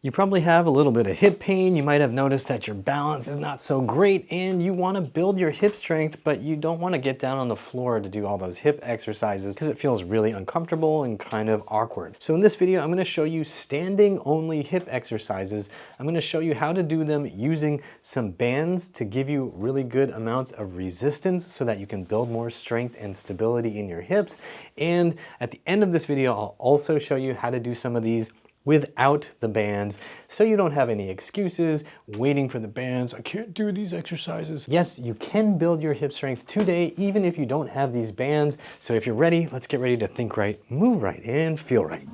You probably have a little bit of hip pain. You might have noticed that your balance is not so great and you want to build your hip strength, but you don't want to get down on the floor to do all those hip exercises because it feels really uncomfortable and kind of awkward. So in this video, I'm going to show you standing only hip exercises. I'm going to show you how to do them using some bands to give you really good amounts of resistance so that you can build more strength and stability in your hips. And at the end of this video, I'll also show you how to do some of these without the bands, so you don't have any excuses waiting for the bands. I can't do these exercises. Yes, you can build your hip strength today, even if you don't have these bands. So if you're ready, let's get ready to think right, move right, and feel right.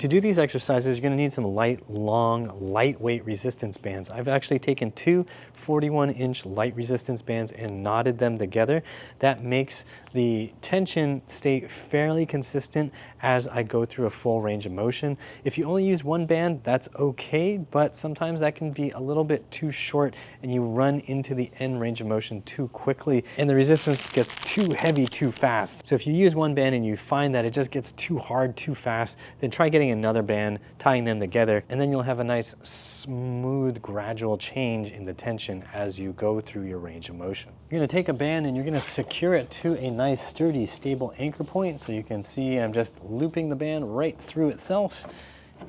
To do these exercises, you're going to need some light, long, lightweight resistance bands. I've actually taken two 41-inch light resistance bands and knotted them together. That makes the tension stay fairly consistent as I go through a full range of motion. If you only use one band, that's okay, but sometimes that can be a little bit too short and you run into the end range of motion too quickly and the resistance gets too heavy too fast. So if you use one band and you find that it just gets too hard too fast, then try getting another band, tying them together, and then you'll have a nice smooth gradual change in the tension as you go through your range of motion. You're going to take a band and you're going to secure it to a nice sturdy stable anchor point. So you can see I'm just looping the band right through itself,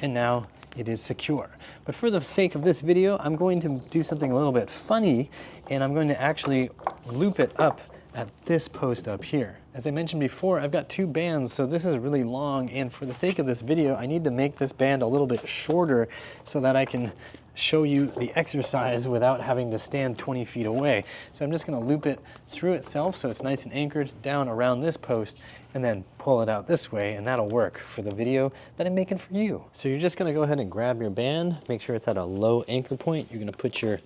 and now it is secure. But for the sake of this video, I'm going to do something a little bit funny, and I'm going to actually loop it up at this post up here. As I mentioned before, I've got two bands, so this is really long, and for the sake of this video, I need to make this band a little bit shorter so that I can show you the exercise without having to stand 20 feet away. So I'm just gonna loop it through itself so it's nice and anchored down around this post, and then pull it out this way, and that'll work for the video that I'm making for you. So you're just gonna go ahead and grab your band, make sure it's at a low anchor point. You're gonna put your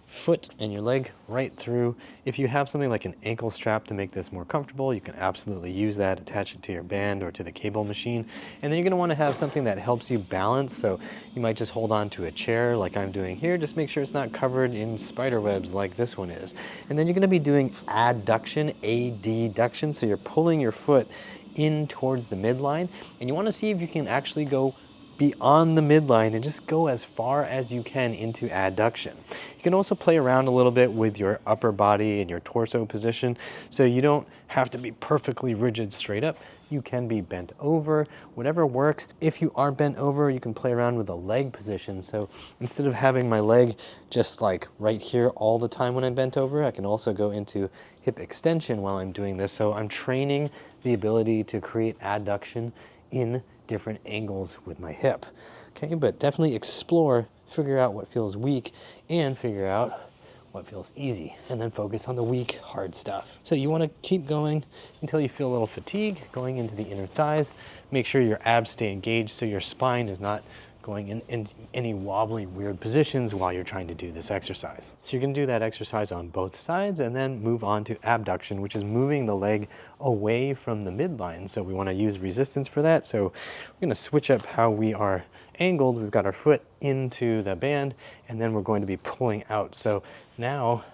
foot and your leg right through. If you have something like an ankle strap to make this more comfortable, you can absolutely use that, attach it to your band or to the cable machine. And then you're going to want to have something that helps you balance, so you might just hold on to a chair like I'm doing here. Just make sure it's not covered in spider webs like this one is. And then you're going to be doing adduction, adduction, so you're pulling your foot in towards the midline, and you want to see if you can actually go beyond the midline and just go as far as you can into adduction. You can also play around a little bit with your upper body and your torso position, so you don't have to be perfectly rigid straight up. You can be bent over, whatever works. If you are bent over, you can play around with the leg position. So instead of having my leg just like right here all the time when I'm bent over, I can also go into hip extension while I'm doing this. So I'm training the ability to create adduction in different angles with my hip. Okay, but definitely explore, figure out what feels weak, and figure out what feels easy, and then focus on the weak, hard stuff. So you want to keep going until you feel a little fatigue, going into the inner thighs. Make sure your abs stay engaged so your spine is not going in any wobbly, weird positions while you're trying to do this exercise. So you're gonna do that exercise on both sides and then move on to abduction, which is moving the leg away from the midline. So we wanna use resistance for that. So we're gonna switch up how we are angled. We've got our foot into the band, and then we're going to be pulling out. So now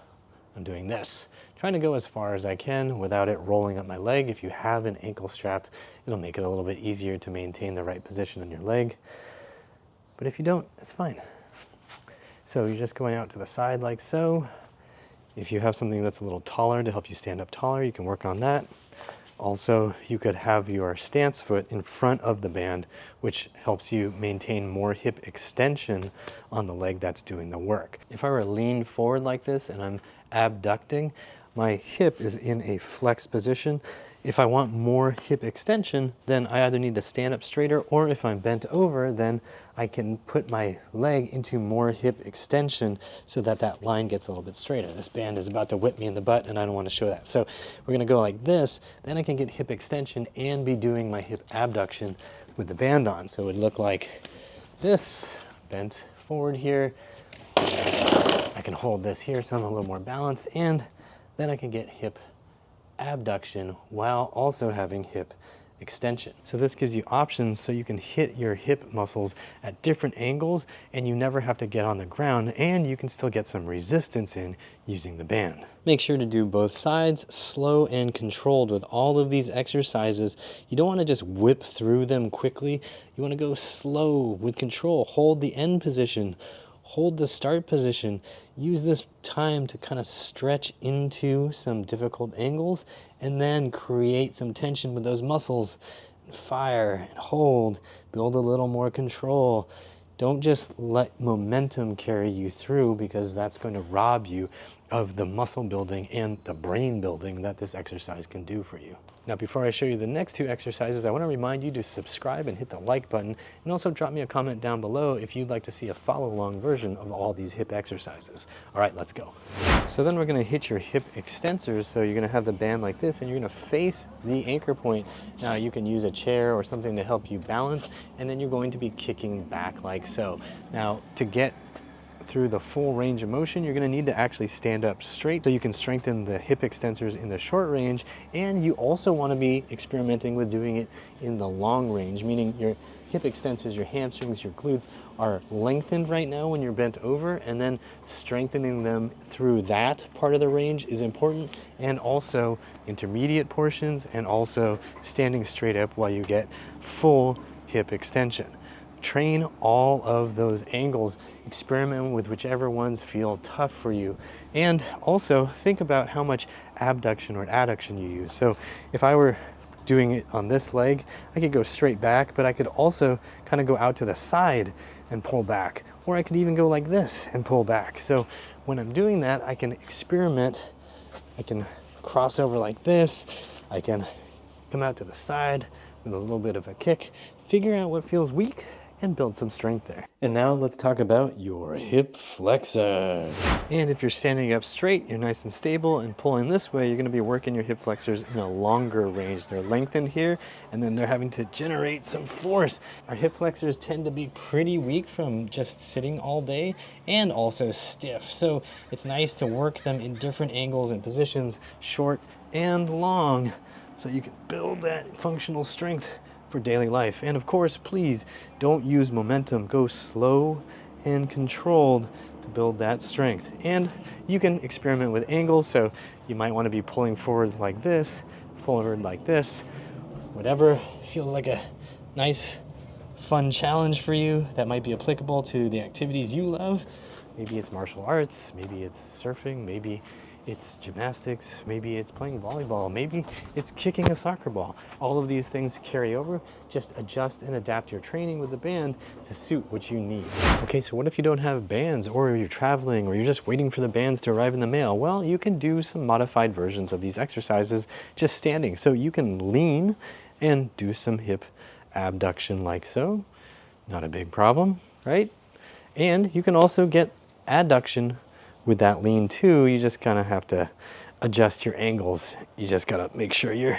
I'm doing this, trying to go as far as I can without it rolling up my leg. If you have an ankle strap, it'll make it a little bit easier to maintain the right position on your leg. But if you don't, it's fine. So you're just going out to the side like so. If you have something that's a little taller to help you stand up taller, you can work on that. Also, you could have your stance foot in front of the band, which helps you maintain more hip extension on the leg that's doing the work. If I were leaned forward like this and I'm abducting, my hip is in a flex position. If I want more hip extension, then I either need to stand up straighter, or if I'm bent over, then I can put my leg into more hip extension so that that line gets a little bit straighter. This band is about to whip me in the butt and I don't want to show that. So we're going to go like this, then I can get hip extension and be doing my hip abduction with the band on. So it would look like this, bent forward here. I can hold this here so I'm a little more balanced, and then I can get hip abduction while also having hip extension. So this gives you options so you can hit your hip muscles at different angles and you never have to get on the ground, and you can still get some resistance in using the band. Make sure to do both sides slow and controlled with all of these exercises. You don't want to just whip through them quickly. You want to go slow with control. Hold the end position. Hold the start position. Use this time to kind of stretch into some difficult angles and then create some tension with those muscles. Fire and hold. Build a little more control. Don't just let momentum carry you through, because that's going to rob you of the muscle building and the brain building that this exercise can do for you. Now, before I show you the next two exercises, I want to remind you to subscribe and hit the like button, and also drop me a comment down below if you'd like to see a follow-along version of all these hip exercises. All right, let's go. So then we're going to hit your hip extensors. So you're going to have the band like this, and you're going to face the anchor point. Now you can use a chair or something to help you balance, and then you're going to be kicking back like so. Now, to get through the full range of motion, you're going to need to actually stand up straight so you can strengthen the hip extensors in the short range, and you also want to be experimenting with doing it in the long range, meaning your hip extensors, your hamstrings, your glutes are lengthened right now when you're bent over, and then strengthening them through that part of the range is important, and also intermediate portions, and also standing straight up while you get full hip extension. Train all of those angles, experiment with whichever ones feel tough for you. And also think about how much abduction or adduction you use. So if I were doing it on this leg, I could go straight back, but I could also kind of go out to the side and pull back, or I could even go like this and pull back. So when I'm doing that, I can experiment. I can cross over like this. I can come out to the side with a little bit of a kick, figure out what feels weak, and build some strength there. And now let's talk about your hip flexors. And if you're standing up straight, you're nice and stable and pulling this way, you're going to be working your hip flexors in a longer range. They're lengthened here, and then they're having to generate some force. Our hip flexors tend to be pretty weak from just sitting all day, and also stiff. So it's nice to work them in different angles and positions, short and long, so you can build that functional strength for daily life. And of course, please don't use momentum. Go slow and controlled to build that strength. And you can experiment with angles, so you might want to be pulling forward like this, forward like this, whatever feels like a nice, fun challenge for you that might be applicable to the activities you love. Maybe it's martial arts, maybe it's surfing, maybe it's gymnastics, maybe it's playing volleyball, maybe it's kicking a soccer ball. All of these things carry over. Just adjust and adapt your training with the band to suit what you need. Okay, so what if you don't have bands, or you're traveling, or you're just waiting for the bands to arrive in the mail? Well, you can do some modified versions of these exercises just standing. So you can lean and do some hip abduction like so. Not a big problem, right? And you can also get adduction with that lean too. You just kind of have to adjust your angles. You just got to make sure you're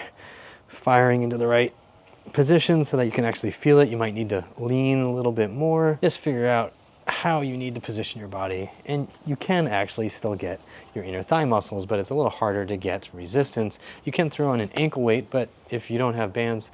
firing into the right position so that you can actually feel it. You might need to lean a little bit more. Just figure out how you need to position your body, and you can actually still get your inner thigh muscles, but it's a little harder to get resistance. You can throw in an ankle weight, but if you don't have bands,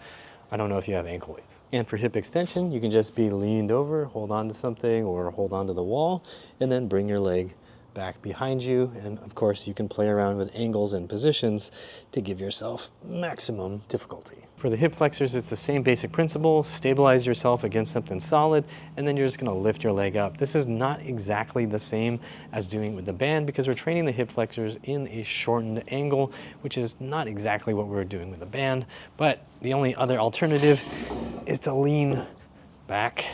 I don't know if you have ankle weights. And for hip extension, you can just be leaned over, hold on to something, or hold on to the wall, and then bring your leg back behind you. And of course, you can play around with angles and positions to give yourself maximum difficulty. For the hip flexors, it's the same basic principle. Stabilize yourself against something solid, and then you're just gonna lift your leg up. This is not exactly the same as doing it with the band, because we're training the hip flexors in a shortened angle, which is not exactly what we're doing with the band. But the only other alternative is to lean back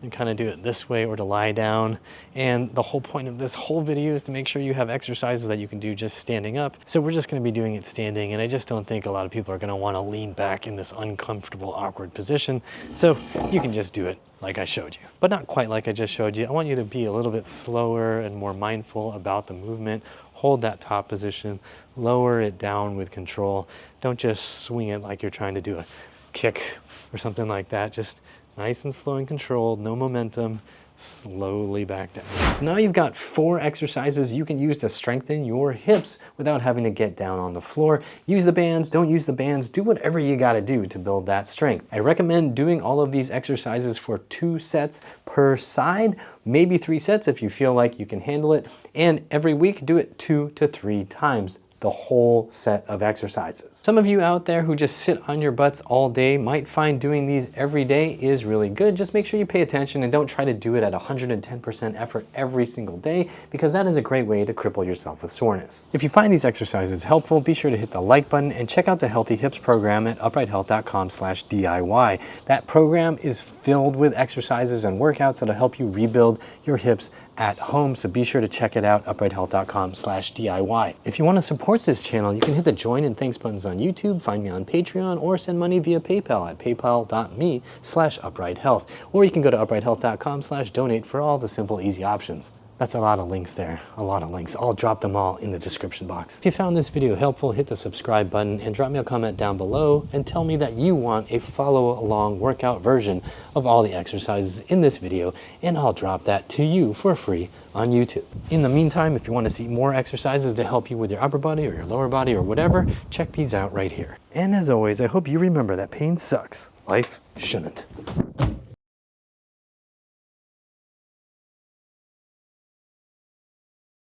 and kind of do it this way, or to lie down. And the whole point of this whole video is to make sure you have exercises that you can do just standing up. So we're just going to be doing it standing, and I just don't think a lot of people are going to want to lean back in this uncomfortable, awkward position. So you can just do it like I showed you, but not quite like I just showed you. I want you to be a little bit slower and more mindful about the movement. Hold that top position, lower it down with control. Don't just swing it like you're trying to do a kick or something like that. Just nice and slow and controlled, no momentum. slowly back down. So now you've got 4 exercises you can use to strengthen your hips without having to get down on the floor. Use the bands, don't use the bands, do whatever you gotta do to build that strength. I recommend doing all of these exercises for 2 sets per side, maybe 3 sets if you feel like you can handle it, and every week do it 2 to 3 times. The whole set of exercises. Some of you out there who just sit on your butts all day might find doing these every day is really good. Just make sure you pay attention and don't try to do it at 110% effort every single day, because that is a great way to cripple yourself with soreness. If you find these exercises helpful, be sure to hit the like button and check out the Healthy Hips program at uprighthealth.com/DIY. That program is filled with exercises and workouts that'll help you rebuild your hips at home, so be sure to check it out, uprighthealth.com/DIY. If you want to support this channel, you can hit the join and thanks buttons on YouTube, find me on Patreon, or send money via PayPal at paypal.me/uprighthealth. Or you can go to uprighthealth.com/donate for all the simple, easy options. That's a lot of links there, a lot of links. I'll drop them all in the description box. If you found this video helpful, hit the subscribe button and drop me a comment down below and tell me that you want a follow along workout version of all the exercises in this video, and I'll drop that to you for free on YouTube. In the meantime, if you want to see more exercises to help you with your upper body or your lower body or whatever, check these out right here. And as always, I hope you remember that pain sucks. Life shouldn't.